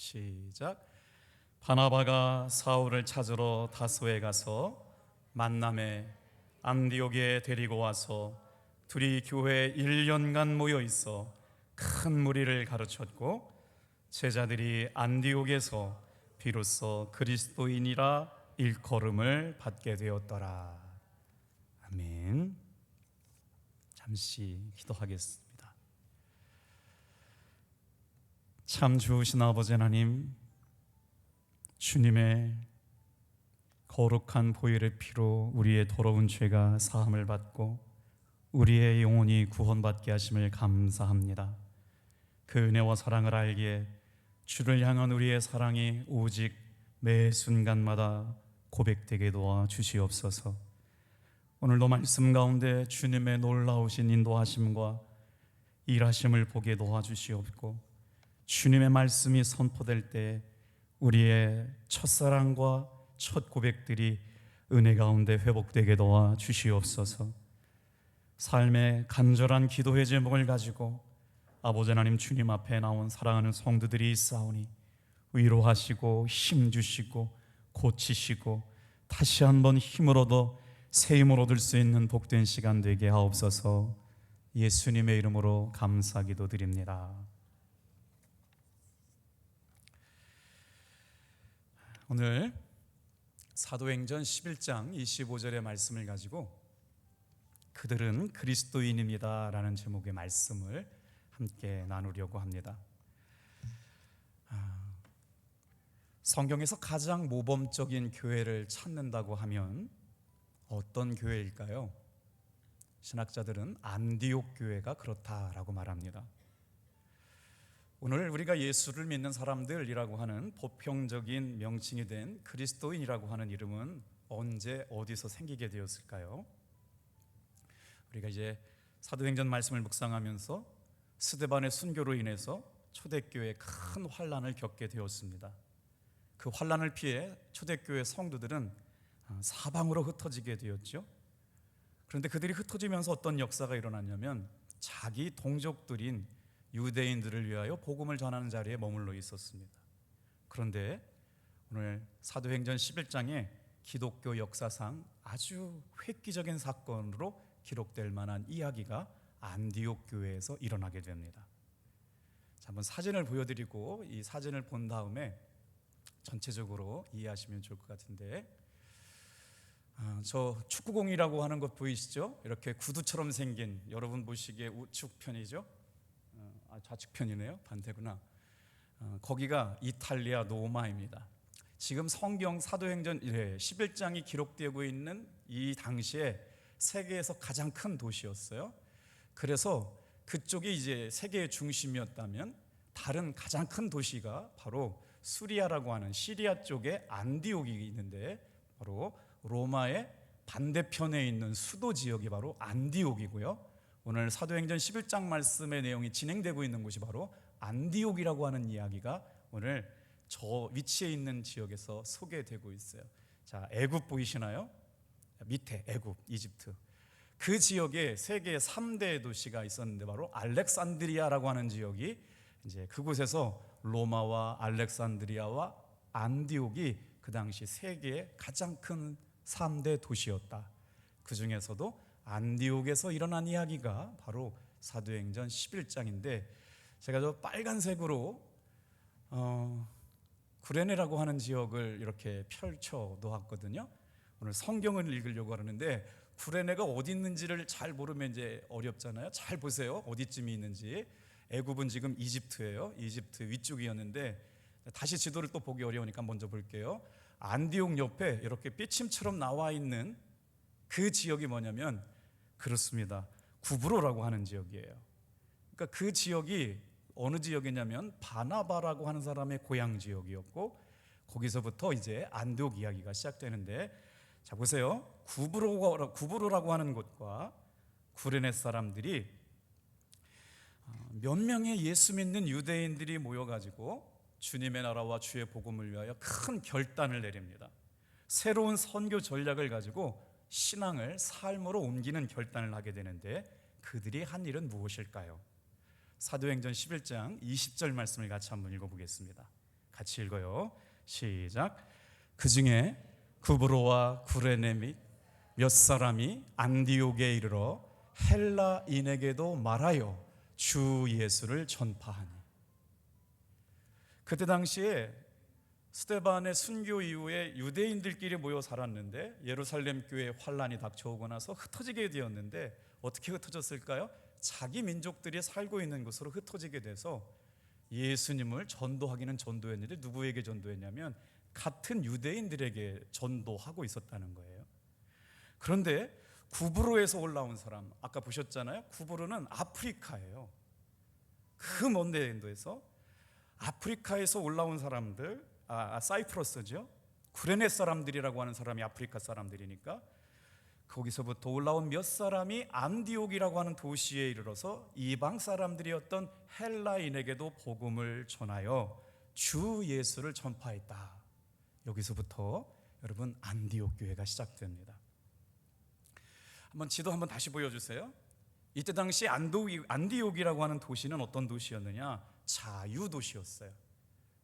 시작. 바나바가 사울을 찾으러 다소에 가서 만남에 안디옥에 데리고 와서 둘이 교회에 1년간 모여 있어 큰 무리를 가르쳤고, 제자들이 안디옥에서 비로소 그리스도인이라 일컬음을 받게 되었더라. 아멘. 잠시 기도하겠습니다. 참 좋으신 아버지 하나님, 주님의 거룩한 보혈의 피로 우리의 더러운 죄가 사함을 받고 우리의 영혼이 구원받게 하심을 감사합니다. 그 은혜와 사랑을 알기에 주를 향한 우리의 사랑이 오직 매 순간마다 고백되게 도와 주시옵소서. 오늘도 말씀 가운데 주님의 놀라우신 인도하심과 일하심을 보게 도와주시옵고, 주님의 말씀이 선포될 때 우리의 첫사랑과 첫 고백들이 은혜 가운데 회복되게 도와 주시옵소서. 삶의 간절한 기도의 제목을 가지고 아버지 하나님 주님 앞에 나온 사랑하는 성도들이 있사오니 위로하시고 힘주시고 고치시고 다시 한번 힘을 얻어 새 힘을 얻을 수 있는 복된 시간 되게 하옵소서. 예수님의 이름으로 감사 기도드립니다. 오늘 사도행전 11장 25절의 말씀을 가지고 그들은 그리스도인입니다 라는 제목의 말씀을 함께 나누려고 합니다. 성경에서 가장 모범적인 교회를 찾는다고 하면 어떤 교회일까요? 신학자들은 안디옥 교회가 그렇다라고 말합니다. 오늘 우리가 예수를 믿는 사람들이라고 하는 보편적인 명칭이 된 그리스도인이라고 하는 이름은 언제 어디서 생기게 되었을까요? 우리가 이제 사도행전 말씀을 묵상하면서 스데반의 순교로 인해서 초대교회에 큰 환난을 겪게 되었습니다. 그 환난을 피해 초대교회 성도들은 사방으로 흩어지게 되었죠. 그런데 그들이 흩어지면서 어떤 역사가 일어났냐면 자기 동족들인 유대인들을 위하여 복음을 전하는 자리에 머물러 있었습니다. 그런데 오늘 사도행전 11장에 기독교 역사상 아주 획기적인 사건으로 기록될 만한 이야기가 안디옥 교회에서 일어나게 됩니다. 자, 한번 사진을 보여드리고 이 사진을 본 다음에 전체적으로 이해하시면 좋을 것 같은데, 저 축구공이라고 하는 것 보이시죠? 이렇게 구두처럼 생긴, 여러분 보시기에 우측편이죠? 좌측편이네요. 반대구나. 거기가 이탈리아 로마입니다. 지금 성경 사도행전 11장이 기록되고 있는 이 당시에 세계에서 가장 큰 도시였어요. 그래서 그쪽이 이제 세계의 중심이었다면 다른 가장 큰 도시가 바로 수리아라고 하는 시리아 쪽에 안디옥이 있는데, 바로 로마의 반대편에 있는 수도 지역이 바로 안디옥이고요. 오늘 사도행전 11장 말씀의 내용이 진행되고 있는 곳이 바로 안디옥이라고 하는 이야기가 오늘 저 위치에 있는 지역에서 소개되고 있어요. 자, 애굽 보이시나요? 밑에 애굽, 이집트. 그 지역에 세계 3대 도시가 있었는데 바로 알렉산드리아라고 하는 지역이, 이제 그곳에서 로마와 알렉산드리아와 안디옥이 그 당시 세계의 가장 큰 3대 도시였다. 그 중에서도 안디옥에서 일어난 이야기가 바로 사도행전 11장인데, 제가 저 빨간색으로 구레네라고 하는 지역을 이렇게 펼쳐 놓았거든요. 오늘 성경을 읽으려고 하는데 구레네가 어디 있는지를 잘 모르면 이제 어렵잖아요. 잘 보세요. 어디쯤이 있는지. 애굽은 지금 이집트예요. 이집트 위쪽이었는데, 다시 지도를 또 보기 어려우니까 먼저 볼게요. 안디옥 옆에 이렇게 삐침처럼 나와 있는 그 지역이 뭐냐면, 그렇습니다, 구브로라고 하는 지역이에요. 그러니까 그 지역이 어느 지역이냐면 바나바라고 하는 사람의 고향 지역이었고, 거기서부터 이제 안디옥 이야기가 시작되는데, 자 보세요. 구브로라고 하는 곳과 구레네 사람들이 몇 명의 예수 믿는 유대인들이 모여가지고 주님의 나라와 주의 복음을 위하여 큰 결단을 내립니다. 새로운 선교 전략을 가지고 신앙을 삶으로 옮기는 결단을 하게 되는데, 그들이 한 일은 무엇일까요? 사도행전 11장 20절 말씀을 같이 한번 읽어보겠습니다. 같이 읽어요. 시작. 그 중에 구브로와 구레네 및 몇 사람이 안디옥에 이르러 헬라인에게도 말하여 주 예수를 전파하니. 그때 당시에 스데반의 순교 이후에 유대인들끼리 모여 살았는데 예루살렘 교회에 환란이 닥쳐오고 나서 흩어지게 되었는데 어떻게 흩어졌을까요? 자기 민족들이 살고 있는 곳으로 흩어지게 돼서 예수님을 전도하기는 전도했는데 누구에게 전도했냐면 같은 유대인들에게 전도하고 있었다는 거예요. 그런데 구브로에서 올라온 사람, 아까 보셨잖아요. 구브로는 아프리카예요. 그 먼 데인도에서 아프리카에서 올라온 사람들, 사이프러스죠. 구레네 사람들이라고 하는 사람이 아프리카 사람들이니까 거기서부터 올라온 몇 사람이 안디옥이라고 하는 도시에 이르러서 이방 사람들이었던 헬라인에게도 복음을 전하여 주 예수를 전파했다. 여기서부터 여러분 안디옥 교회가 시작됩니다. 한번 지도 한번 다시 보여주세요. 이때 당시 안디옥이라고 하는 도시는 어떤 도시였느냐? 자유도시였어요.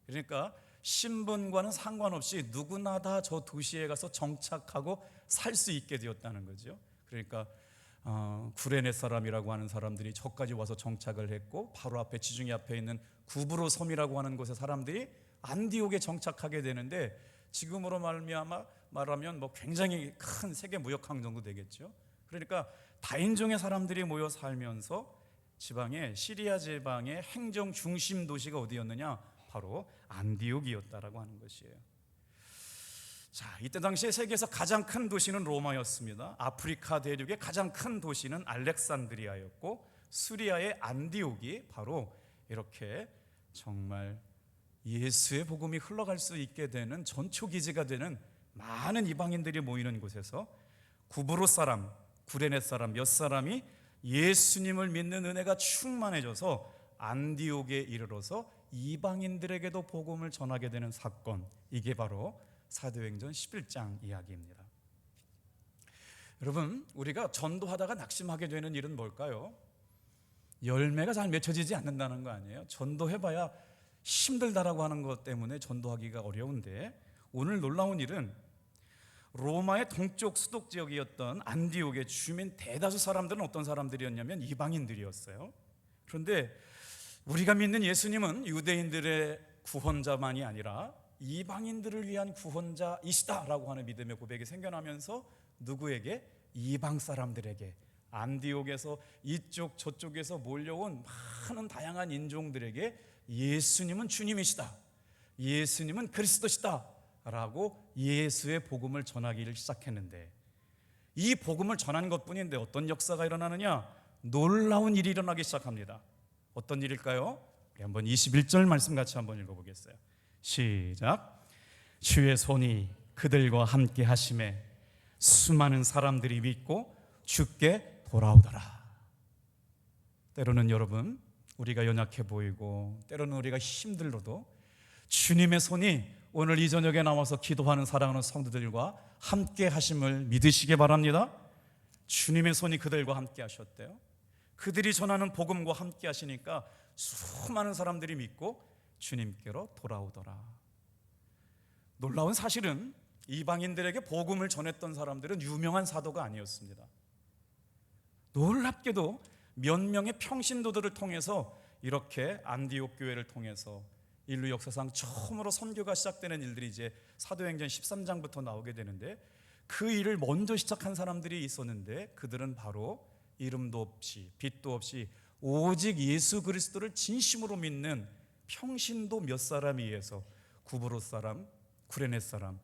그러니까 신분과는 상관없이 누구나 다 저 도시에 가서 정착하고 살 수 있게 되었다는 거죠. 그러니까 구레네 사람이라고 하는 사람들이 저까지 와서 정착을 했고 바로 앞에 지중해 앞에 있는 구브로 섬이라고 하는 곳에 사람들이 안디옥에 정착하게 되는데 지금으로 말하면 뭐 굉장히 큰 세계 무역항 정도 되겠죠. 그러니까 다인종의 사람들이 모여 살면서 지방의 시리아 지방의 행정 중심 도시가 어디였느냐? 바로 안디옥이었다라고 하는 것이에요. 자, 이때 당시에 세계에서 가장 큰 도시는 로마였습니다. 아프리카 대륙의 가장 큰 도시는 알렉산드리아였고 수리아의 안디옥이 바로 이렇게 정말 예수의 복음이 흘러갈 수 있게 되는 전초기지가 되는 많은 이방인들이 모이는 곳에서 구브로 사람, 구레네 사람 몇 사람이 예수님을 믿는 은혜가 충만해져서 안디옥에 이르러서 이방인들에게도 복음을 전하게 되는 사건, 이게 바로 사도행전 11장 이야기입니다. 여러분, 우리가 전도하다가 낙심하게 되는 일은 뭘까요? 열매가 잘 맺혀지지 않는다는 거 아니에요? 전도해봐야 힘들다라고 하는 것 때문에 전도하기가 어려운데 오늘 놀라운 일은 로마의 동쪽 수도 지역이었던 안디옥의 주민 대다수 사람들은 어떤 사람들이었냐면 이방인들이었어요. 그런데 우리가 믿는 예수님은 유대인들의 구원자만이 아니라 이방인들을 위한 구원자이시다라고 하는 믿음의 고백이 생겨나면서 누구에게? 이방 사람들에게, 안디옥에서 이쪽 저쪽에서 몰려온 많은 다양한 인종들에게 예수님은 주님이시다, 예수님은 그리스도시다 라고 예수의 복음을 전하기를 시작했는데 이 복음을 전하는 것뿐인데 어떤 역사가 일어나느냐? 놀라운 일이 일어나기 시작합니다. 어떤 일일까요? 우리 한번 21절 말씀 같이 한번 읽어보겠어요. 시작. 주의 손이 그들과 함께 하심에 수많은 사람들이 믿고 주께 돌아오더라. 때로는 여러분 우리가 연약해 보이고 때로는 우리가 힘들어도 주님의 손이 오늘 이 저녁에 나와서 기도하는 사랑하는 성도들과 함께 하심을 믿으시기 바랍니다. 주님의 손이 그들과 함께 하셨대요. 그들이 전하는 복음과 함께 하시니까 수많은 사람들이 믿고 주님께로 돌아오더라. 놀라운 사실은 이방인들에게 복음을 전했던 사람들은 유명한 사도가 아니었습니다. 놀랍게도 몇 명의 평신도들을 통해서 이렇게 안디옥 교회를 통해서 인류 역사상 처음으로 선교가 시작되는 일들이 이제 사도행전 13장부터 나오게 되는데 그 일을 먼저 시작한 사람들이 있었는데 그들은 바로 이름도 없이 빛도 없이 오직 예수 그리스도를 진심으로 믿는 평신도 몇 사람에 의해서 구브로 사람, 구레네 사람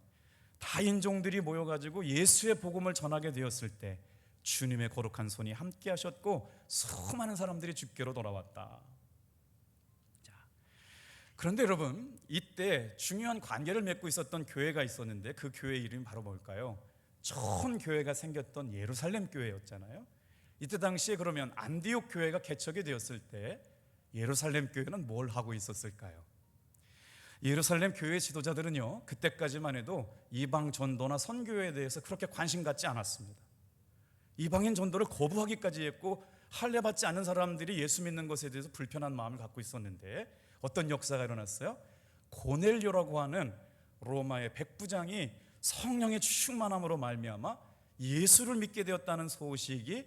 다인종들이 모여가지고 예수의 복음을 전하게 되었을 때 주님의 거룩한 손이 함께 하셨고 수많은 사람들이 주께로 돌아왔다. 그런데 여러분 이때 중요한 관계를 맺고 있었던 교회가 있었는데 그 교회 이름이 바로 뭘까요? 처음 교회가 생겼던 예루살렘 교회였잖아요. 이때 당시에 그러면 안디옥 교회가 개척이 되었을 때 예루살렘 교회는 뭘 하고 있었을까요? 예루살렘 교회 지도자들은요 그때까지만 해도 이방 전도나 선교에 대해서 그렇게 관심 갖지 않았습니다. 이방인 전도를 거부하기까지 했고 할례받지 않은 사람들이 예수 믿는 것에 대해서 불편한 마음을 갖고 있었는데 어떤 역사가 일어났어요? 고넬료라고 하는 로마의 백부장이 성령의 충만함으로 말미암아 예수를 믿게 되었다는 소식이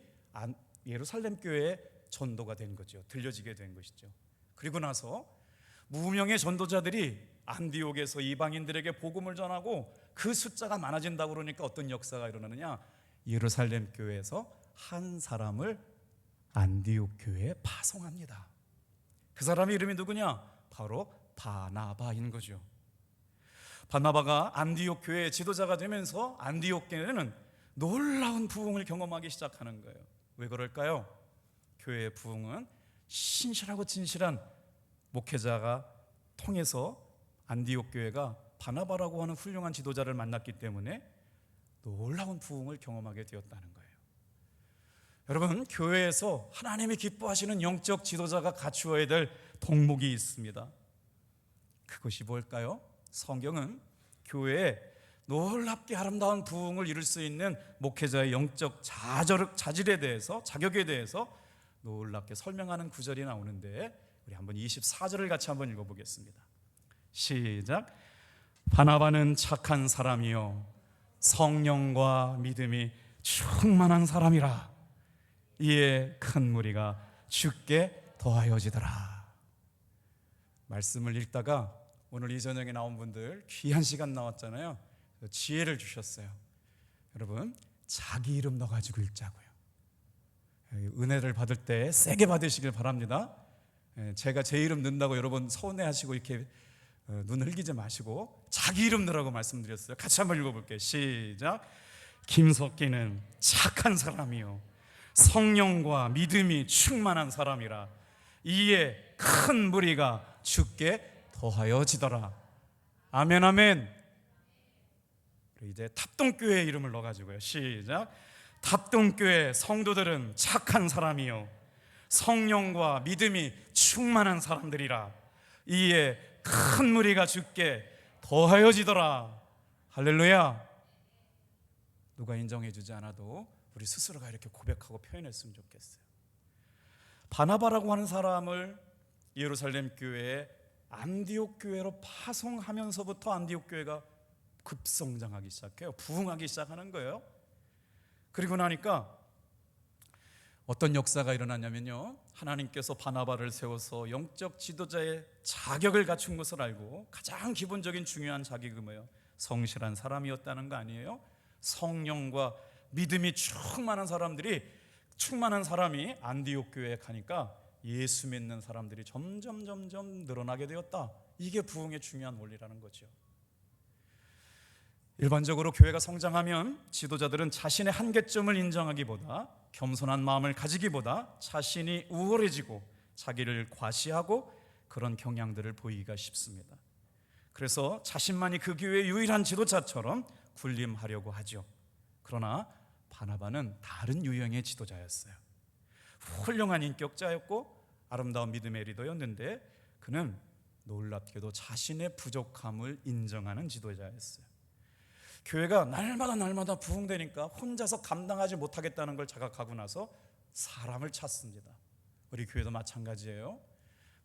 예루살렘 교회에 전도가 된 거죠. 들려지게 된 것이죠. 그리고 나서 무명의 전도자들이 안디옥에서 이방인들에게 복음을 전하고 그 숫자가 많아진다고 그러니까 어떤 역사가 일어나느냐, 예루살렘 교회에서 한 사람을 안디옥 교회에 파송합니다. 그 사람의 이름이 누구냐? 바로 바나바인 거죠. 바나바가 안디옥 교회의 지도자가 되면서 안디옥 교회는 놀라운 부흥을 경험하기 시작하는 거예요. 왜 그럴까요? 교회의 부흥은 신실하고 진실한 목회자가 통해서 안디옥 교회가 바나바라고 하는 훌륭한 지도자를 만났기 때문에 놀라운 부흥을 경험하게 되었다는 거예요. 여러분, 교회에서 하나님이 기뻐하시는 영적 지도자가 갖추어야 될 덕목이 있습니다. 그것이 뭘까요? 성경은 교회에 놀랍게 아름다운 부흥을 이룰 수 있는 목회자의 영적 자질에 대해서, 자격에 대해서 놀랍게 설명하는 구절이 나오는데, 우리 한번 24절을 같이 한번 읽어보겠습니다. 시작. 바나바는 착한 사람이요 성령과 믿음이 충만한 사람이라. 이에 큰 무리가 주께 더하여지더라. 말씀을 읽다가 오늘 이 저녁에 나온 분들 귀한 시간 나왔잖아요. 지혜를 주셨어요. 여러분, 자기 이름 넣어가지고 읽자고요. 은혜를 받을 때 세게 받으시길 바랍니다. 제가 제 이름 넣는다고 여러분 서운해하시고 이렇게 눈 흘기지 마시고 자기 이름 넣으라고 말씀드렸어요. 같이 한번 읽어볼게요. 시작. 김석기는 착한 사람이요 성령과 믿음이 충만한 사람이라. 이에 큰 무리가 주께 더하여지더라. 아멘, 아멘. 이제 탑동교회 이름을 넣어가지고요. 시작. 탑동교회 성도들은 착한 사람이요 성령과 믿음이 충만한 사람들이라. 이에 큰 무리가 주께 더하여지더라. 할렐루야. 누가 인정해주지 않아도 우리 스스로가 이렇게 고백하고 표현했으면 좋겠어요. 바나바라고 하는 사람을 예루살렘 교회에 안디옥 교회로 파송하면서부터 안디옥 교회가 급성장하기 시작해요. 부흥하기 시작하는 거예요. 그리고 나니까 어떤 역사가 일어났냐면요, 하나님께서 바나바를 세워서 영적 지도자의 자격을 갖춘 것을 알고 가장 기본적인 중요한 자격이 뭐예요? 성실한 사람이었다는 거 아니에요? 성령과 믿음이 충만한 사람이 안디옥 교회에 가니까 예수 믿는 사람들이 점점 늘어나게 되었다. 이게 부흥의 중요한 원리라는 거죠. 일반적으로 교회가 성장하면 지도자들은 자신의 한계점을 인정하기보다, 겸손한 마음을 가지기보다 자신이 우월해지고 자기를 과시하고 그런 경향들을 보이기가 쉽습니다. 그래서 자신만이 그 교회의 유일한 지도자처럼 군림하려고 하죠. 그러나 바나바는 다른 유형의 지도자였어요. 훌륭한 인격자였고 아름다운 믿음의 리더였는데 그는 놀랍게도 자신의 부족함을 인정하는 지도자였어요. 교회가 날마다 부흥되니까 혼자서 감당하지 못하겠다는 걸 자각하고 나서 사람을 찾습니다. 우리 교회도 마찬가지예요.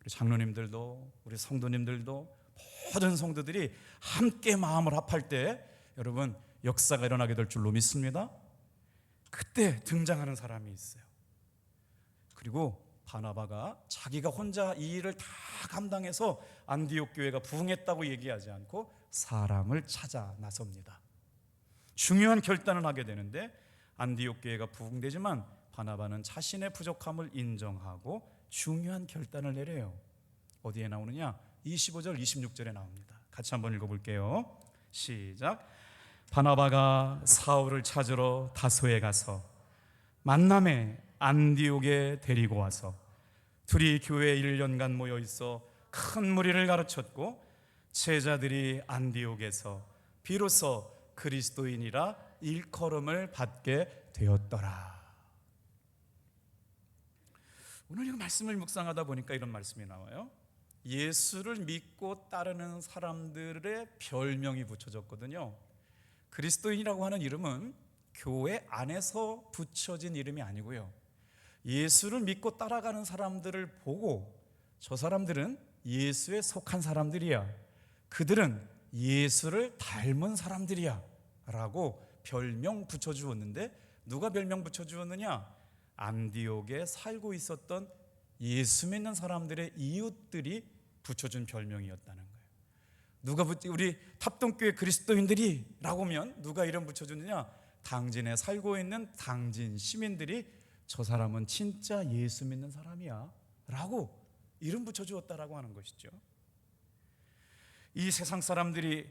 우리 장로님들도 우리 성도님들도 모든 성도들이 함께 마음을 합할 때 여러분 역사가 일어나게 될 줄로 믿습니다. 그때 등장하는 사람이 있어요. 그리고 바나바가 자기가 혼자 이 일을 다 감당해서 안디옥 교회가 부흥했다고 얘기하지 않고 사람을 찾아 나섭니다. 중요한 결단을 하게 되는데 안디옥 교회가 부흥되지만 바나바는 자신의 부족함을 인정하고 중요한 결단을 내려요. 어디에 나오느냐? 25절 26절에 나옵니다. 같이 한번 읽어볼게요. 시작. 바나바가 사울을 찾으러 다소에 가서 만남에 안디옥에 데리고 와서 둘이 교회에 1년간 모여 있어 큰 무리를 가르쳤고 제자들이 안디옥에서 비로소 그리스도인이라 일컬음을 받게 되었더라. 오늘 이 말씀을 묵상하다 보니까 이런 말씀이 나와요. 예수를 믿고 따르는 사람들의 별명이 붙여졌거든요. 그리스도인이라고 하는 이름은 교회 안에서 붙여진 이름이 아니고요, 예수를 믿고 따라가는 사람들을 보고 저 사람들은 예수에 속한 사람들이야, 그들은 예수를 닮은 사람들이야 라고 별명 붙여주었는데, 누가 별명 붙여주었느냐? 안디옥에 살고 있었던 예수 믿는 사람들의 이웃들이 붙여준 별명이었다는 거예요. 누가 우리 탑동교회 그리스도인들이 라고 하면 누가 이름 붙여주느냐? 당진에 살고 있는 당진 시민들이 저 사람은 진짜 예수 믿는 사람이야 라고 이름 붙여주었다라고 하는 것이죠. 이 세상 사람들이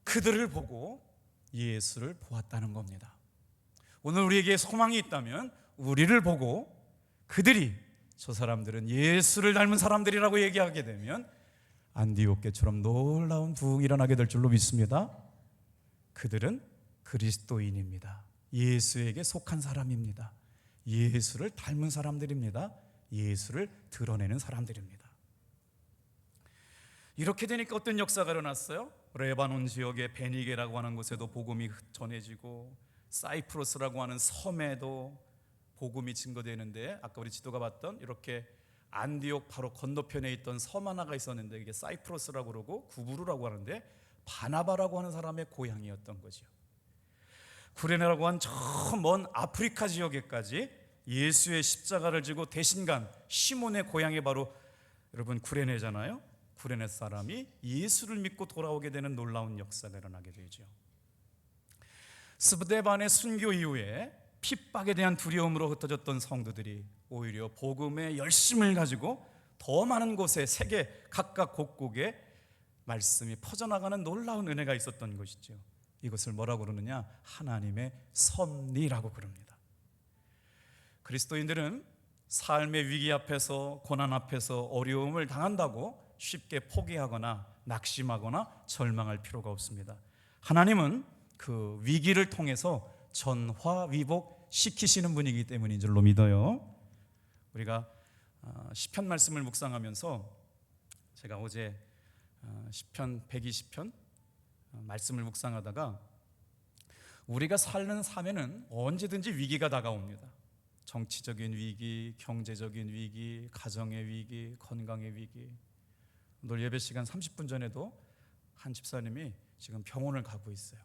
그들을 보고 예수를 보았다는 겁니다. 오늘 우리에게 소망이 있다면 우리를 보고 그들이 저 사람들은 예수를 닮은 사람들이라고 얘기하게 되면 안디옥교처럼 놀라운 부흥이 일어나게 될 줄로 믿습니다. 그들은 그리스도인입니다. 예수에게 속한 사람입니다. 예수를 닮은 사람들입니다. 예수를 드러내는 사람들입니다. 이렇게 되니까 어떤 역사가 일어났어요? 레바논 지역의 베니게라고 하는 곳에도 복음이 전해지고, 사이프러스라고 하는 섬에도 복음이 증거되는데, 아까 우리 지도가 봤던 이렇게 안디옥 바로 건너편에 있던 섬 하나가 있었는데, 이게 사이프러스라고 그러고 구브루라고 하는데 바나바라고 하는 사람의 고향이었던 거죠. 구레네라고 한 저 먼 아프리카 지역에까지 예수의 십자가를 지고 대신 간 시몬의 고향이 바로 여러분 구레네잖아요. 구레네 사람이 예수를 믿고 돌아오게 되는 놀라운 역사가 일어나게 되죠. 스데반의 순교 이후에 핍박에 대한 두려움으로 흩어졌던 성도들이 오히려 복음의 열심을 가지고 더 많은 곳에, 세계 각각 곳곳에 말씀이 퍼져나가는 놀라운 은혜가 있었던 것이죠. 이것을 뭐라고 그러느냐? 하나님의 섭리라고 그럽니다. 그리스도인들은 삶의 위기 앞에서, 고난 앞에서 어려움을 당한다고 쉽게 포기하거나 낙심하거나 절망할 필요가 없습니다. 하나님은 그 위기를 통해서 전화위복 시키시는 분이기 때문인 줄로 믿어요. 우리가 시편 말씀을 묵상하면서 제가 어제 시편 120편 말씀을 묵상하다가 우리가 사는 삶에는 언제든지 위기가 다가옵니다. 정치적인 위기, 경제적인 위기, 가정의 위기, 건강의 위기. 오늘 예배 시간 30분 전에도 한 집사님이 지금 병원을 가고 있어요.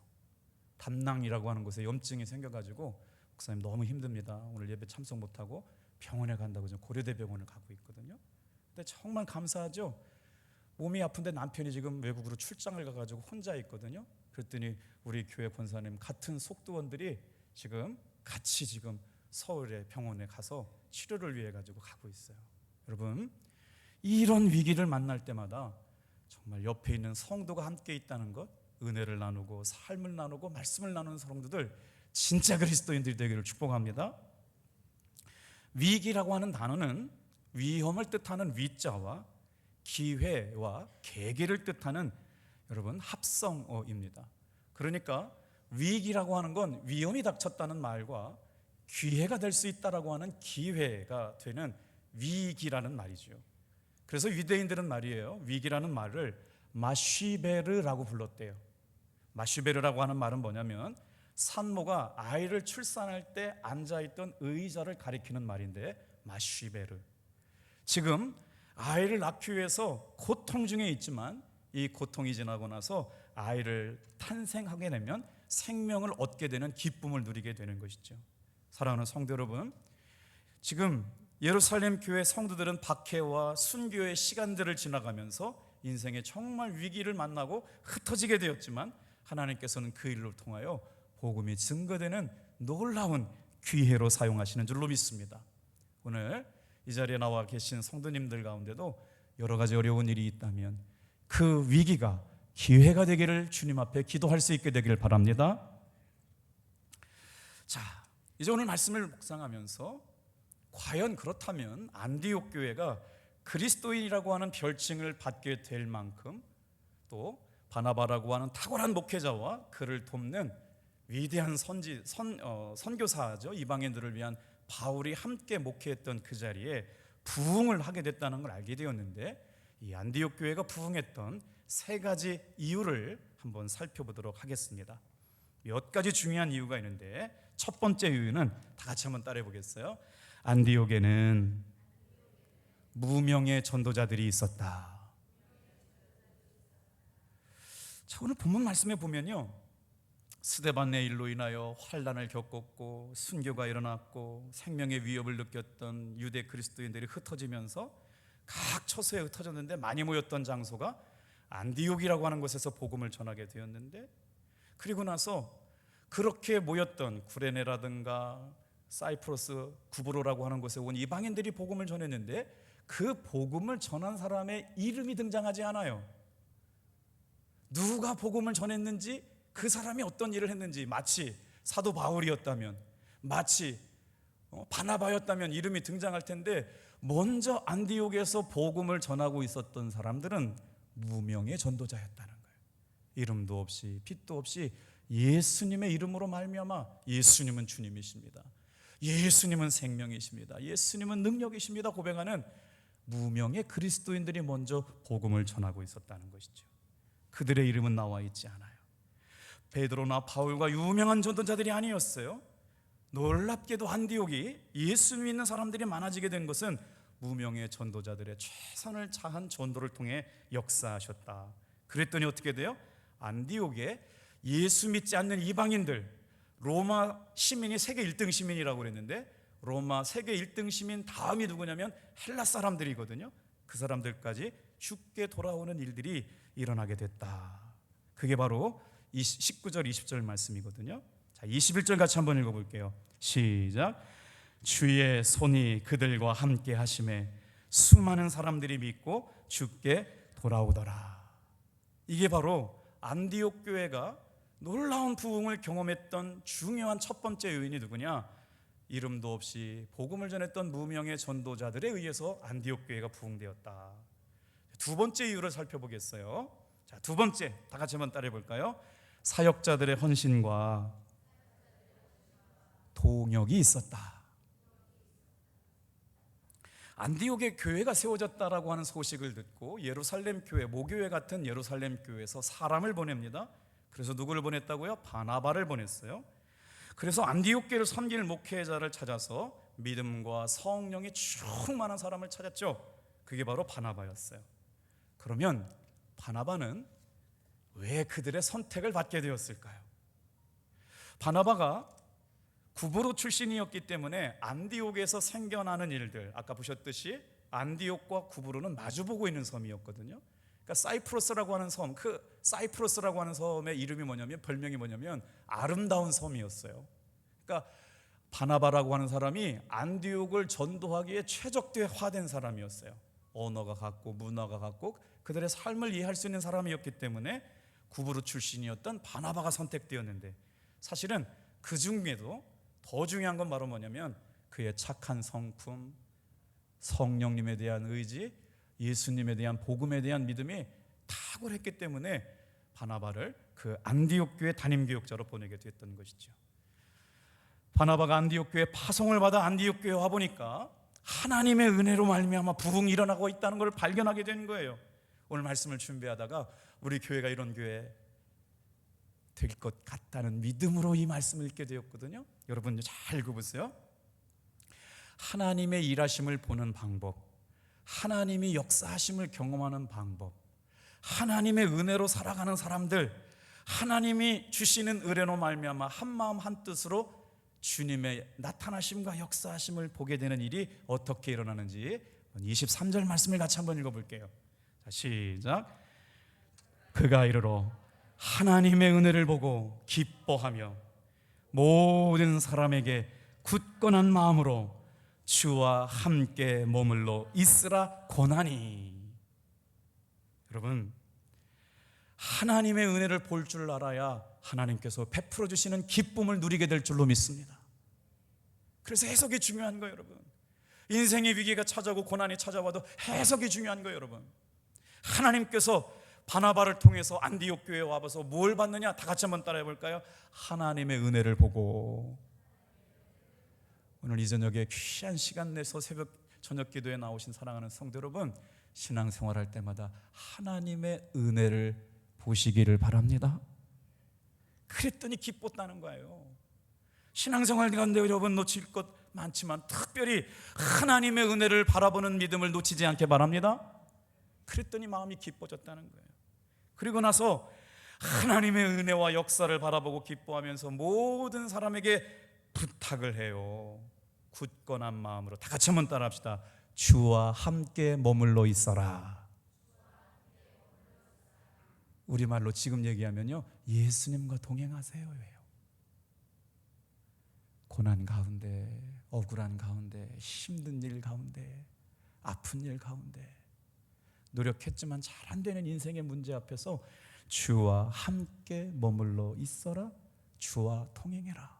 담낭이라고 하는 곳에 염증이 생겨가지고 목사님 너무 힘듭니다. 오늘 예배 참석 못하고 병원에 간다고 지금 고려대병원을 가고 있거든요. 근데 정말 감사하죠. 몸이 아픈데 남편이 지금 외국으로 출장을 가가지고 혼자 있거든요. 그랬더니 우리 교회 권사님 같은 속도원들이 지금 같이 지금 서울의 병원에 가서 치료를 위해 가지고 가고 있어요. 여러분, 이런 위기를 만날 때마다 정말 옆에 있는 성도가 함께 있다는 것, 은혜를 나누고 삶을 나누고 말씀을 나누는 성도들, 진짜 그리스도인들이 되기를 축복합니다. 위기라고 하는 단어는 위험을 뜻하는 위자와 기회와 계기를 뜻하는 여러분 합성어입니다. 그러니까 위기라고 하는 건 위험이 닥쳤다는 말과 기회가 될 수 있다라고 하는 기회가 되는 위기라는 말이죠. 그래서 유대인들은 말이에요, 위기라는 말을 마쉬베르라고 불렀대요. 마쉬베르라고 하는 말은 뭐냐면 산모가 아이를 출산할 때 앉아있던 의자를 가리키는 말인데, 마쉬베르. 지금 아이를 낳기 위해서 고통 중에 있지만 이 고통이 지나고 나서 아이를 탄생하게 되면 생명을 얻게 되는 기쁨을 누리게 되는 것이죠. 사랑하는 성도 여러분, 지금 예루살렘 교회 성도들은 박해와 순교의 시간들을 지나가면서 인생에 정말 위기를 만나고 흩어지게 되었지만 하나님께서는 그 일을 통하여 복음이 증거되는 놀라운 기회로 사용하시는 줄로 믿습니다. 오늘 이 자리에 나와 계신 성도님들 가운데도 여러 가지 어려운 일이 있다면 그 위기가 기회가 되기를 주님 앞에 기도할 수 있게 되기를 바랍니다. 자, 이제 오늘 말씀을 묵상하면서 과연 그렇다면 안디옥 교회가 그리스도인이라고 하는 별칭을 받게 될 만큼 또 바나바라고 하는 탁월한 목회자와 그를 돕는 위대한 선교사죠. 이방인들을 위한 바울이 함께 목회했던 그 자리에 부흥을 하게 됐다는 걸 알게 되었는데, 이 안디옥 교회가 부흥했던 세 가지 이유를 한번 살펴보도록 하겠습니다. 몇 가지 중요한 이유가 있는데, 첫 번째 이유는 다 같이 한번 따라해 보겠어요. 안디옥에는 무명의 전도자들이 있었다. 자, 오늘 본문 말씀에 보면요, 스데반의 일로 인하여 환난을 겪었고 순교가 일어났고 생명의 위협을 느꼈던 유대 그리스도인들이 흩어지면서 각 처소에 흩어졌는데, 많이 모였던 장소가 안디옥이라고 하는 곳에서 복음을 전하게 되었는데, 그리고 나서 그렇게 모였던 구레네라든가 사이프러스, 구브로라고 하는 곳에 온 이방인들이 복음을 전했는데, 그 복음을 전한 사람의 이름이 등장하지 않아요. 누가 복음을 전했는지, 그 사람이 어떤 일을 했는지, 마치 사도 바울이었다면, 마치 바나바였다면 이름이 등장할 텐데, 먼저 안디옥에서 복음을 전하고 있었던 사람들은 무명의 전도자였다는 거예요. 이름도 없이 빛도 없이 예수님의 이름으로 말미암아 예수님은 주님이십니다, 예수님은 생명이십니다, 예수님은 능력이십니다 고백하는 무명의 그리스도인들이 먼저 복음을 전하고 있었다는 것이죠. 그들의 이름은 나와 있지 않아요. 베드로나 바울과 유명한 전도자들이 아니었어요. 놀랍게도 안디옥이 예수 믿는 사람들이 많아지게 된 것은 무명의 전도자들의 최선을 다한 전도를 통해 역사하셨다. 그랬더니 어떻게 돼요? 안디옥에 예수 믿지 않는 이방인들, 로마 시민이 세계 1등 시민이라고 그랬는데, 로마 세계 1등 시민 다음이 누구냐면 헬라 사람들이거든요. 그 사람들까지 죽게 돌아오는 일들이 일어나게 됐다. 그게 바로 19절 20절 말씀이거든요. 자, 21절 같이 한번 읽어볼게요. 시작. 주의 손이 그들과 함께 하심에 수많은 사람들이 믿고 주께 돌아오더라. 이게 바로 안디옥 교회가 놀라운 부흥을 경험했던 중요한 첫 번째 요인이 누구냐? 이름도 없이 복음을 전했던 무명의 전도자들에 의해서 안디옥 교회가 부흥되었다. 두 번째 이유를 살펴보겠어요. 자, 두 번째, 다 같이 한번 따라해 볼까요? 사역자들의 헌신과 동역이 있었다. 안디옥에 교회가 세워졌다라고 하는 소식을 듣고 예루살렘 교회, 모교회 같은 예루살렘 교회에서 사람을 보냅니다. 그래서 누구를 보냈다고요? 바나바를 보냈어요. 그래서 안디옥 교회를 섬길 목회자를 찾아서 믿음과 성령이 충만한 사람을 찾았죠. 그게 바로 바나바였어요. 그러면 바나바는 왜 그들의 선택을 받게 되었을까요? 바나바가 구브로 출신이었기 때문에 안디옥에서 생겨나는 일들, 아까 보셨듯이 안디옥과 구브로는 마주보고 있는 섬이었거든요. 그러니까 사이프러스라고 하는 섬, 그 사이프러스라고 하는 섬의 이름이 뭐냐면, 별명이 뭐냐면 아름다운 섬이었어요. 그러니까 바나바라고 하는 사람이 안디옥을 전도하기에 최적화된 사람이었어요. 언어가 같고 문화가 같고 그들의 삶을 이해할 수 있는 사람이었기 때문에 구브로 출신이었던 바나바가 선택되었는데, 사실은 그 중에도 더 중요한 건 바로 뭐냐면 그의 착한 성품, 성령님에 대한 의지, 예수님에 대한 복음에 대한 믿음이 탁월했기 때문에 바나바를 그 안디옥 교회 담임 교역자로 보내게 됐던 것이죠. 바나바가 안디옥 교회 파송을 받아 안디옥 교회에 와 보니까 하나님의 은혜로 말미암아 부흥이 일어나고 있다는 걸 발견하게 된 거예요. 오늘 말씀을 준비하다가 우리 교회가 이런 교회 될 것 같다는 믿음으로 이 말씀을 읽게 되었거든요. 여러분 잘 읽어보세요. 하나님의 일하심을 보는 방법, 하나님이 역사하심을 경험하는 방법, 하나님의 은혜로 살아가는 사람들, 하나님이 주시는 은혜로 말미암아 한마음 한뜻으로 주님의 나타나심과 역사하심을 보게 되는 일이 어떻게 일어나는지 23절 말씀을 같이 한번 읽어볼게요. 자, 시작. 그가 이르러 하나님의 은혜를 보고 기뻐하며 모든 사람에게 굳건한 마음으로 주와 함께 머물러 있으라 권하니. 여러분, 하나님의 은혜를 볼 줄 알아야 하나님께서 베풀어 주시는 기쁨을 누리게 될 줄로 믿습니다. 그래서 해석이 중요한 거예요, 여러분. 인생의 위기가 찾아오고 고난이 찾아와도 해석이 중요한 거예요, 여러분. 하나님께서 바나바를 통해서 안디옥 교회에 와서 뭘 받느냐? 다 같이 한번 따라해 볼까요? 하나님의 은혜를 보고. 오늘 이 저녁에 귀한 시간 내서 새벽 저녁 기도에 나오신 사랑하는 성도 여러분, 신앙생활할 때마다 하나님의 은혜를 보시기를 바랍니다. 그랬더니 기뻤다는 거예요. 신앙생활 가운데 여러분 놓칠 것 많지만 특별히 하나님의 은혜를 바라보는 믿음을 놓치지 않게 바랍니다. 그랬더니 마음이 기뻐졌다는 거예요. 그리고 나서 하나님의 은혜와 역사를 바라보고 기뻐하면서 모든 사람에게 부탁을 해요. 굳건한 마음으로 다 같이 한번 따라합시다. 주와 함께 머물러 있어라. 우리말로 지금 얘기하면요, 예수님과 동행하세요 예요. 고난 가운데, 억울한 가운데, 힘든 일 가운데, 아픈 일 가운데 노력했지만 잘 안 되는 인생의 문제 앞에서 주와 함께 머물러 있어라. 주와 동행해라.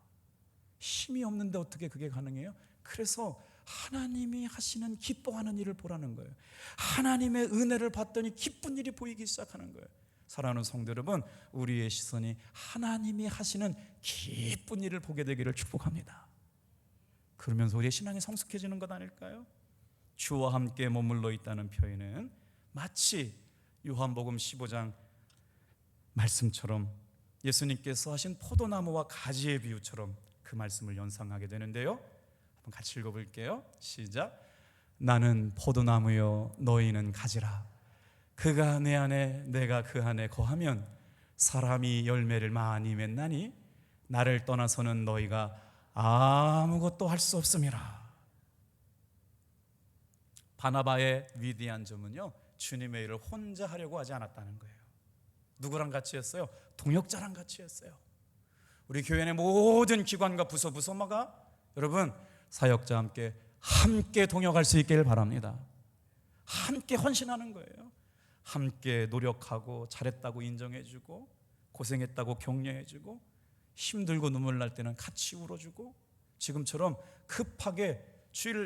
힘이 없는데 어떻게 그게 가능해요? 그래서 하나님이 하시는 기뻐하는 일을 보라는 거예요. 하나님의 은혜를 받더니 기쁜 일이 보이기 시작하는 거예요. 사랑하는 성도 여러분, 우리의 시선이 하나님이 하시는 기쁜 일을 보게 되기를 축복합니다. 그러면서 우리의 신앙이 성숙해지는 것 아닐까요? 주와 함께 머물러 있다는 표현은 마치 요한복음 15장 말씀처럼 예수님께서 하신 포도나무와 가지의 비유처럼 그 말씀을 연상하게 되는데요, 한번 같이 읽어볼게요. 시작. 나는 포도나무요 너희는 가지라. 그가 내 안에 내가 그 안에 거하면 사람이 열매를 많이 맺나니 나를 떠나서는 너희가 아무것도 할 수 없음이라. 바나바의 위대한 점은요, 주님의 일을 혼자 하려고 하지 않았다는 거예요. 누구랑 같이 했어요? 동역자랑 같이 했어요. 우리 교회 내 모든 기관과 부서마가 여러분 사역자와 함께 동역할 수 있기를 바랍니다. 함께 헌신하는 거예요. 함께 노력하고 잘했다고 인정해주고 고생했다고 격려해주고 힘들고 눈물 날 때는 같이 울어주고, 지금처럼 급하게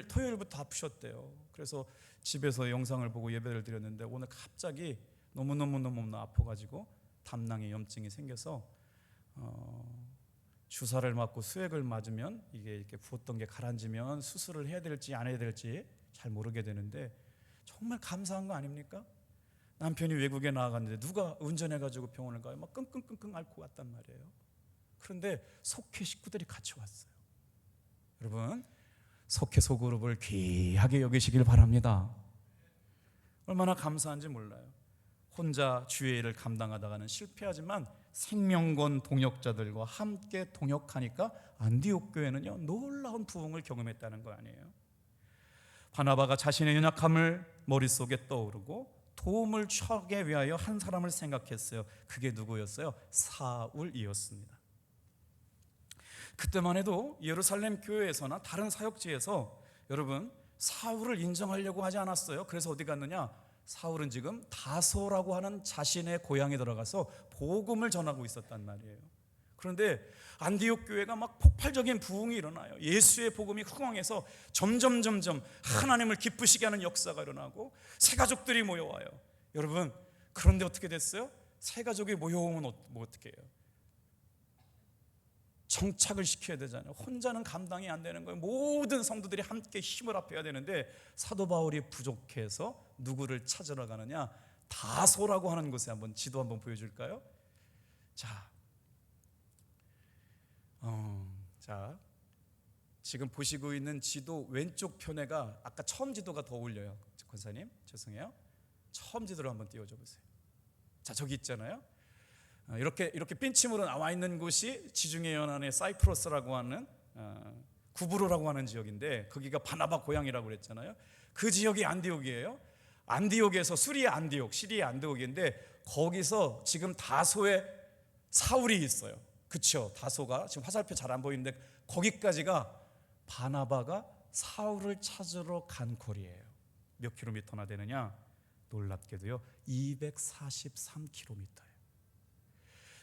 토요일부터 아프셨대요. 그래서 집에서 영상을 보고 예배를 드렸는데 오늘 갑자기 너무 아파가지고 담낭에 염증이 생겨서 주사를 맞고 수액을 맞으면 이게 이렇게 부었던 게 가라앉으면 수술을 해야 될지 안 해야 될지 잘 모르게 되는데 정말 감사한 거 아닙니까? 남편이 외국에 나가는데 누가 운전해가지고 병원을 가요? 막 끙끙끙끙 앓고 왔단 말이에요. 그런데 속회 식구들이 같이 왔어요. 여러분, 속회 소그룹을 귀하게 여기시길 바랍니다. 얼마나 감사한지 몰라요. 혼자 주의 일을 감당하다가는 실패하지만 생명권 동역자들과 함께 동역하니까 안디옥 교회는요 놀라운 부흥을 경험했다는 거 아니에요. 바나바가 자신의 연약함을 머릿속에 떠오르고 도움을 청하기 위하여 한 사람을 생각했어요. 그게 누구였어요? 사울이었습니다. 그때만 해도 예루살렘 교회에서나 다른 사역지에서 여러분 사울을 인정하려고 하지 않았어요. 그래서 어디 갔느냐? 사울은 지금 다소라고 하는 자신의 고향에 들어가서 복음을 전하고 있었단 말이에요. 그런데 안디옥 교회가 막 폭발적인 부흥이 일어나요. 예수의 복음이 흥황해서 점점 하나님을 기쁘시게 하는 역사가 일어나고 새 가족들이 모여와요. 여러분, 그런데 어떻게 됐어요? 새 가족이 모여오면 뭐 어떻게 해요? 정착을 시켜야 되잖아요. 혼자는 감당이 안 되는 거예요. 모든 성도들이 함께 힘을 합해야 되는데 사도 바울이 부족해서 누구를 찾으러 가느냐? 다소라고 하는 곳에 한번 지도 한번 보여줄까요? 자, 지금 보시고 있는 지도 왼쪽 편에가 아까 처음 지도가 더 어울려요. 권사님 죄송해요. 처음 지도를 한번 띄워줘 보세요. 자, 저기 있잖아요. 이렇게 빈침으로 나와 있는 곳이 지중해 연안의 사이프러스라고 하는 구브로라고 하는 지역인데 거기가 바나바 고향이라고 그랬잖아요. 그 지역이 안디옥이에요. 안디옥에서 시리아 안디옥인데 거기서 지금 다소에 사울이 있어요. 그렇죠? 다소가 지금 화살표 잘 안 보이는데 거기까지가 바나바가 사울을 찾으러 간 거리예요. 몇 킬로미터나 되느냐? 놀랍게도요 243km예요.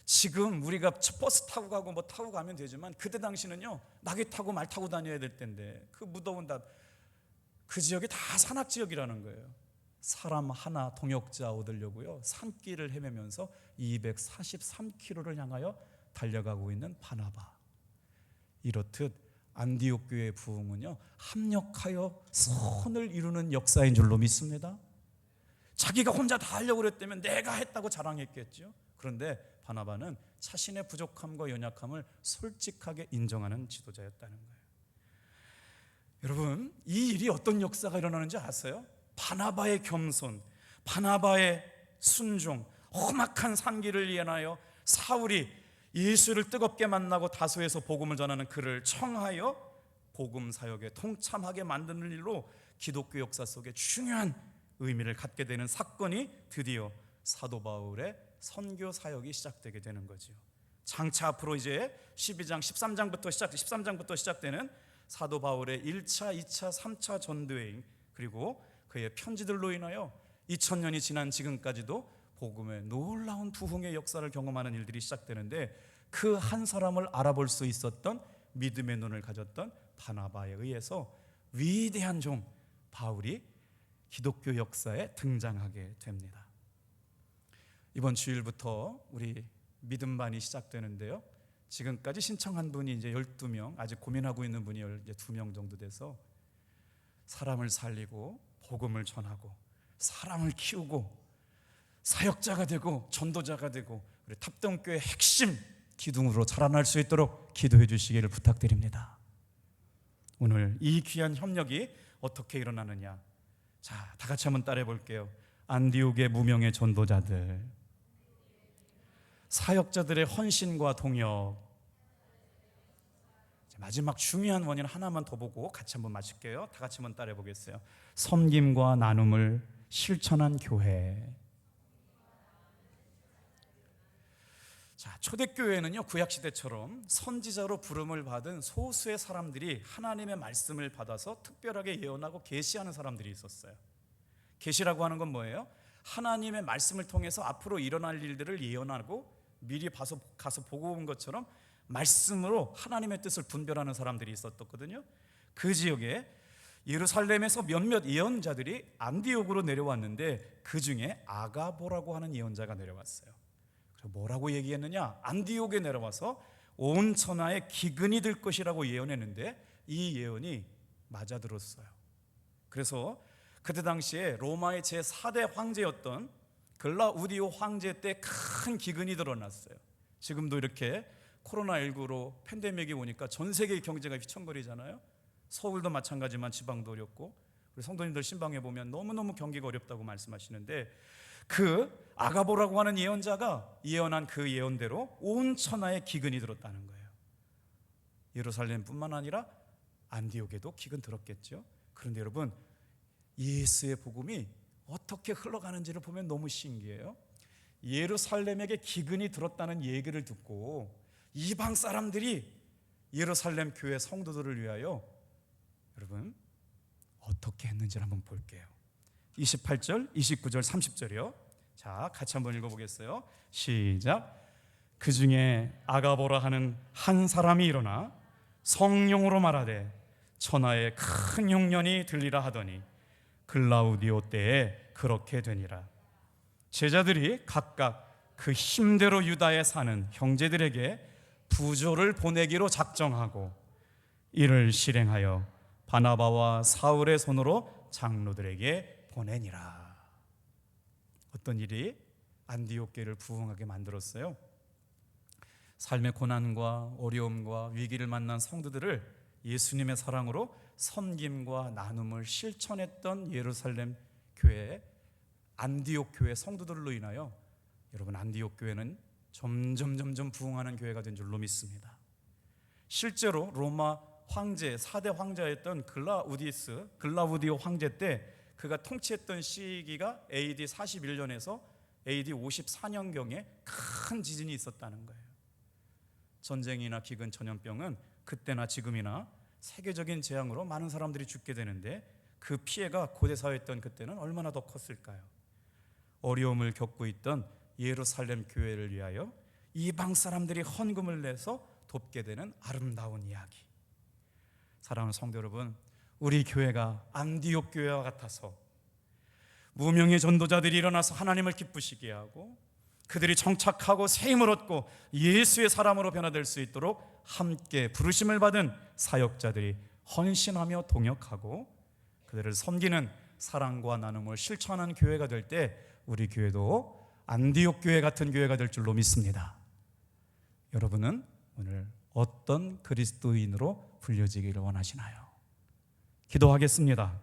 지금 우리가 버스 타고 가고 뭐 타고 가면 되지만 그때 당시는요 낙이 타고 말 타고 다녀야 될 텐데 그 무더운 그 지역이 다 산악 지역이라는 거예요. 사람 하나 동역자 얻으려고요 산길을 헤매면서 243km를 향하여 달려가고 있는 바나바. 이렇듯 안디옥 교회의 부흥은요 합력하여 선을 이루는 역사인 줄로 믿습니다. 자기가 혼자 다 하려고 그랬다면 내가 했다고 자랑했겠죠. 그런데 바나바는 자신의 부족함과 연약함을 솔직하게 인정하는 지도자였다는 거예요. 여러분, 이 일이 어떤 역사가 일어나는지 아세요? 바나바의 겸손, 바나바의 순종, 험악한 산길을 예하여 사울이 예수를 뜨겁게 만나고 다소에서 복음을 전하는 그를 청하여 복음 사역에 동참하게 만드는 일로 기독교 역사 속에 중요한 의미를 갖게 되는 사건이 드디어 사도 바울의 선교 사역이 시작되게 되는 거죠. 장차 앞으로 이제 12장 13장부터 시작되는 사도 바울의 1차, 2차, 3차 전도여행, 그리고 그의 편지들로 인하여 2000년이 지난 지금까지도 복음의 놀라운 부흥의 역사를 경험하는 일들이 시작되는데, 그 한 사람을 알아볼 수 있었던 믿음의 눈을 가졌던 바나바에 의해서 위대한 종 바울이 기독교 역사에 등장하게 됩니다. 이번 주일부터 우리 믿음반이 시작되는데요, 지금까지 신청한 분이 이제 12명, 아직 고민하고 있는 분이 이제 2명 정도 돼서 사람을 살리고 복음을 전하고 사람을 키우고 사역자가 되고 전도자가 되고 우리 탑동교의 핵심 기둥으로 자라날 수 있도록 기도해 주시기를 부탁드립니다. 오늘 이 귀한 협력이 어떻게 일어나느냐, 자, 다 같이 한번 따라해 볼게요. 안디옥의 무명의 전도자들, 사역자들의 헌신과 동역. 마지막 중요한 원인 하나만 더 보고 같이 한번 마칠게요. 다 같이 한번 따라해 보겠어요. 섬김과 나눔을 실천한 교회. 자, 초대교회는요, 구약시대처럼 선지자로 부름을 받은 소수의 사람들이 하나님의 말씀을 받아서 특별하게 예언하고 계시하는 사람들이 있었어요. 계시라고 하는 건 뭐예요? 하나님의 말씀을 통해서 앞으로 일어날 일들을 예언하고 미리 가서 보고 온 것처럼 말씀으로 하나님의 뜻을 분별하는 사람들이 있었거든요. 그 지역에 예루살렘에서 몇몇 예언자들이 안디옥으로 내려왔는데 그 중에 아가보라고 하는 예언자가 내려왔어요. 뭐라고 얘기했느냐? 안디옥에 내려와서 온 천하에 기근이 들 것이라고 예언했는데 이 예언이 맞아들었어요. 그래서 그때 당시에 로마의 제4대 황제였던 글라우디오 황제 때 큰 기근이 드러났어요. 지금도 이렇게 코로나19로 팬데믹이 오니까 전 세계의 경제가 휘청거리잖아요. 서울도 마찬가지만 지방도 어렵고, 우리 성도님들 신방에 보면 너무너무 경기가 어렵다고 말씀하시는데, 그 아가보라고 하는 예언자가 예언한 그 예언대로 온 천하에 기근이 들었다는 거예요. 예루살렘뿐만 아니라 안디옥에도 기근 들었겠죠. 그런데 여러분, 예수의 복음이 어떻게 흘러가는지를 보면 너무 신기해요. 예루살렘에게 기근이 들었다는 얘기를 듣고 이방 사람들이 예루살렘 교회 성도들을 위하여 여러분 어떻게 했는지를 한번 볼게요. 28절, 29절, 30절이요. 자, 같이 한번 읽어보겠어요. 시작. 그 중에 아가보라 하는 한 사람이 일어나 성령으로 말하되 천하에 큰 흉년이 들리라 하더니 글라우디오 때에 그렇게 되니라. 제자들이 각각 그 힘대로 유다에 사는 형제들에게 부조를 보내기로 작정하고 이를 실행하여 바나바와 사울의 손으로 장로들에게 보내니라. 어떤 일이 안디옥 교회를 부흥하게 만들었어요? 삶의 고난과 어려움과 위기를 만난 성도들을 예수님의 사랑으로 섬김과 나눔을 실천했던 예루살렘 교회, 안디옥 교회 성도들로 인하여 여러분 안디옥 교회는 점점 부흥하는 교회가 된 줄로 믿습니다. 실제로 로마 황제, 4대 황제였던 글라우디오 황제 때 그가 통치했던 시기가 AD 41년에서 AD 54년경에 큰 지진이 있었다는 거예요. 전쟁이나 기근, 전염병은 그때나 지금이나 세계적인 재앙으로 많은 사람들이 죽게 되는데 그 피해가 고대사회였던 그때는 얼마나 더 컸을까요? 어려움을 겪고 있던 예루살렘 교회를 위하여 이방 사람들이 헌금을 내서 돕게 되는 아름다운 이야기. 사랑하는 성도 여러분, 우리 교회가 안디옥 교회와 같아서 무명의 전도자들이 일어나서 하나님을 기쁘시게 하고 그들이 정착하고 세임을 얻고 예수의 사람으로 변화될 수 있도록 함께 부르심을 받은 사역자들이 헌신하며 동역하고 그들을 섬기는 사랑과 나눔을 실천하는 교회가 될 때 우리 교회도 안디옥 교회 같은 교회가 될 줄로 믿습니다. 여러분은 오늘 어떤 그리스도인으로 불려지기를 원하시나요? 기도하겠습니다.